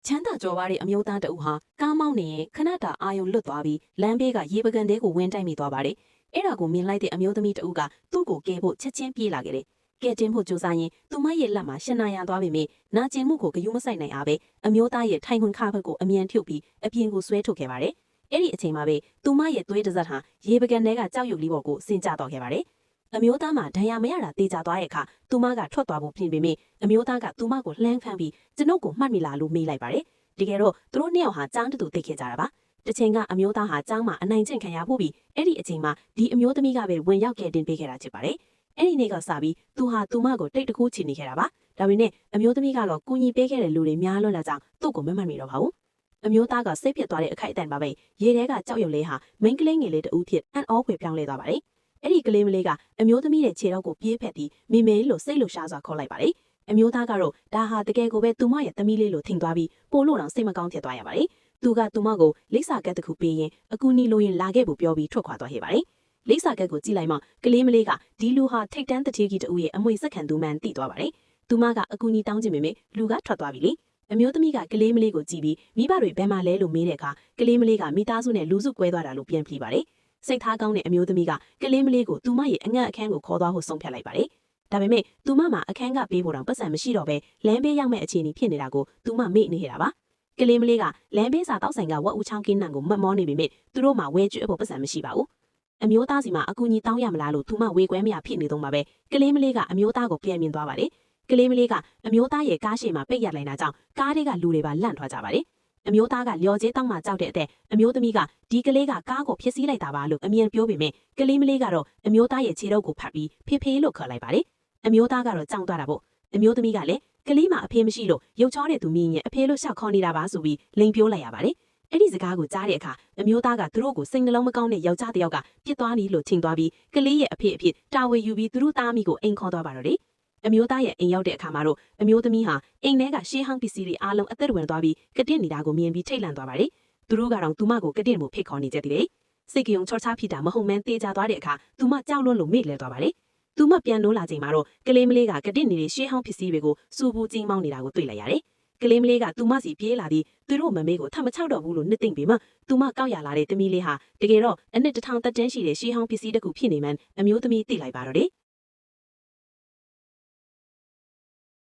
ချမ်းသာကြော်ပါတဲ့အမျိုးသားတဦးဟာကားမောင်းနေရင်ခဏတာအာယုံလွတ်သွားပြီးလမ်းဘေးကရေပကံတဲကိုဝင်တိုက်မိသွားပါတယ်။အဲ့ဒါကိုမြင်လိုက်တဲ့အမျိုးသမီးတဦးကသူ့ကိုကဲဖို့ချက်ချင်းပြေးလာခဲ့တယ်။ကဲတင်ဖို့ကြိုးစားရင်သူမရဲ့လက်မှာရှနာရံသွားပေမဲ့နာကျင်မှုကိုဂယုမဆိုင်နိုင်အားပဲအမျိုးသားရဲ့ထိုင်ခွန်ခါဘက်ကိုအမြန်ထုတ်ပြီးအပြင်ကိုဆွဲထုတ်ခဲ့ပါတယ်။အဲ့ဒီအချိန်မှာပဲသူမရဲ့သွေးတစ်စက်ဟာရေပကံတဲကကြောက်ရွံ့လေးပေါ်ကိုဆင်ကျတော့ခဲ့ပါတယ်။အမျိုးသားမှာဒဏ်ရာမရတာတေချာသွားတဲ့အခါသူမကထွက်သွားဖို့ပြင်ပေမဲ့အမျိုးသားကသူမကိုလှမ်းဖမ်းပြီးကျွန်ုပ်ကိုမှတ်မိလားလို့မေးလိုက်ပါတယ်။တကယ်တော့သူတို့နှစ်ယောက်ဟာចောင်းတူသိခဲ့ကြတာပါ။တစ်ချိန်ကအမျိုးသားဟာចောင်းမှာအနိုင်ကျင့်ခံရဖို့ပြီးအဲ့ဒီအချိန်မှာဒီအမျိုးသမီးကပဲဝင်ရောက်ကဲတင်ပေးခဲ့တာဖြစ်ပါတယ်။အဲ့ဒီနေ့ကစပြီးသူဟာသူမကိုတိတ်တကူးချီနေခဲ့တာပါ။ဒါပေမဲ့အမျိုးသမီးကတော့ကူညီပေးခဲ့တဲ့လူတွေများလွန်းလာကြောင်းသူ့ကိုမမှတ်မိတော့ပါဘူး။အမျိုးသားကစိတ်ဖြစ်သွားတဲ့အခိုက်အတန့်ပါပဲရေထဲကကြောက်ရွံ့လေးဟာမိန်းကလေးငယ်လေးတူဖြစ်အန်အောဖွေပြောင်းလဲသွားပါတယ်။အဲ့ဒီကလေးမလေးကအမျိုးသမီးရဲ့ခြေထောက်ကိုပြေးဖက်ပြီးမိမေလို့စိတ်လှရှားစွာခေါ်လိုက်ပါတယ်။အမျိုးသားကတော့ဒါဟာတကယ်ကိုပဲသူမရဲ့သမီးလေးလို့ထင်သွားပြီးပို့လို့တော့စိတ်မကောင်းဖြစ်သွားရပါတယ်။သူကသူမကိုလိပ်စာကက်တစ်ခုပေးရင်အကူနီလိုရင်လာခဲ့ဖို့ပြောပြီးထွက်ခွာသွားခဲ့ပါတယ်။လိပ်စာကက်ကိုကြည့်လိုက်မှကလေးမလေးကဒီလူဟာထိတ်တန်းတထေးကြီးတူရဲ့အမွေစက်ခံသူမှန်သိသွားပါတယ်။သူမကအကူနီတောင်းချင်ပေမဲ့လူကထွက်သွားပြီလေ။အမျိုးသမီးကကလေးမလေးကိုကြည့်ပြီးမိဘတွေဘယ်မှာလဲလို့မေးတဲ့အခါကလေးမလေးကမိသားစုနဲ့လူစုကွဲသွားတာလို့ပြန်ဖြေပါတယ်။စိတ်ထားကောင်းတဲ့အမျိုးသမီးကကလေးမလေးကိုသူမရဲ့အငတ်အခန်းကိုခေါ်သွားဖို့ဆုံးဖြတ်လိုက်ပါတယ်။ဒါပေမဲ့သူမမှာအခန်းကပေးဖို့တောင်ပတ်စံမရှိတော့ပဲလမ်းဘေးရောက်မဲ့အခြေအနေဖြစ်နေတာကိုသူမမေ့နေရတာပါ။ကလေးမလေးကလမ်းဘေးစာတောက်ဆိုင်ကဝက်ဦးချောင်းကင်းနံကိုမတ်မောနေပေမဲ့သူတို့မှာဝဲကျွေးဖို့ပတ်စံမရှိပါဘူး။အမျိုးသားစီမှာအကူအညီတောင်းရမလားလို့သူမဝေခွဲမရဖြစ်နေတော့မှာပဲကလေးမလေးကအမျိုးသားကိုပြန်မြင်သွားပါတယ်။ကလေးမလေးကအမျိုးသားရဲ့ကားရှိမှာပိတ်ရလိုက်တာကြောင့်ကားတွေကလူတွေပါလန့်ထွက်ကြပါတယ်။အမျိုးသားကလျော်ကျေးတောင်းမှကြောက်တဲ့အတဲ့အမျိုးသမီးကဒီကလေးကကားကိုဖျက်ဆီးလိုက်တာပါလို့အမြင်ပြောပေမဲ့ကလေးမလေးကတော့အမျိုးသားရဲ့ခြေထောက်ကိုဖတ်ပြီးဖေးဖေးလို့ခေါ်လိုက်ပါတယ်။အမျိုးသားကတော့ကြောက်သွားတာပေါ့။အမျိုးသမီးကလည်းကလေးမှာအဖေမရှိလို့ရုပ်ချောတဲ့သူမြင်ရင်အဖေလို့ရှောက်ခေါ်နေတာပါဆိုပြီးလိန်ပြောလိုက်ရပါတယ်။အဲ့ဒီစကားကိုကြားတဲ့အခါအမျိုးသားကသူတို့ကိုစိတ်နှလုံးမကောင်းတဲ့ယောက်ျားတစ်ယောက်ကပြစ်သွားပြီလို့ထင်သွားပြီးကလေးရဲ့အဖေအဖြစ်တာဝန်ယူပြီးသူတို့သားမိကိုအိမ်ခေါ်သွားပါတော့တယ်။အမျိုးသားရဲ့အိမ်ရောက်တဲ့အခါမှာတော့အမျိုးသမီးဟာအိမ်ထဲကရှေးဟောင်းပစ္စည်းတွေအားလုံးအသက်ဝင်သွားပြီးကတင့်နေတာကိုမြင်ပြီးထိတ်လန့်သွားပါတယ်။သူတို့ကတော့သူမကိုကတင့်မှုဖိတ်ခေါ်နေကြတယ်။စိတ်ကြုံချောချဖြစ်တာမဟုတ်မှန်းတေးကြသွားတဲ့အခါသူမကြောက်လွန်းလို့မေ့လဲသွားပါတယ်။သူမပြန်လို့လာချိန်မှာတော့ကလေးမလေးကကတင့်နေတဲ့ရှေးဟောင်းပစ္စည်းတွေကိုစူပူကြီးမောင်းနေတာကိုတွေ့လိုက်ရတယ်။ကလေးမလေးကသူမစီပြေးလာပြီးသူတို့မမေးကိုထမချောက်တော့ဘူးလို့နှစ်သိမ့်ပြီးမှသူမကောက်ရလာတဲ့သမီးလေးဟာတကယ်တော့အနှစ်1000တက်တန်းရှိတဲ့ရှေးဟောင်းပစ္စည်းတစ်ခုဖြစ်နေမှန်းအမျိုးသမီးသိလိုက်ပါတော့တယ်။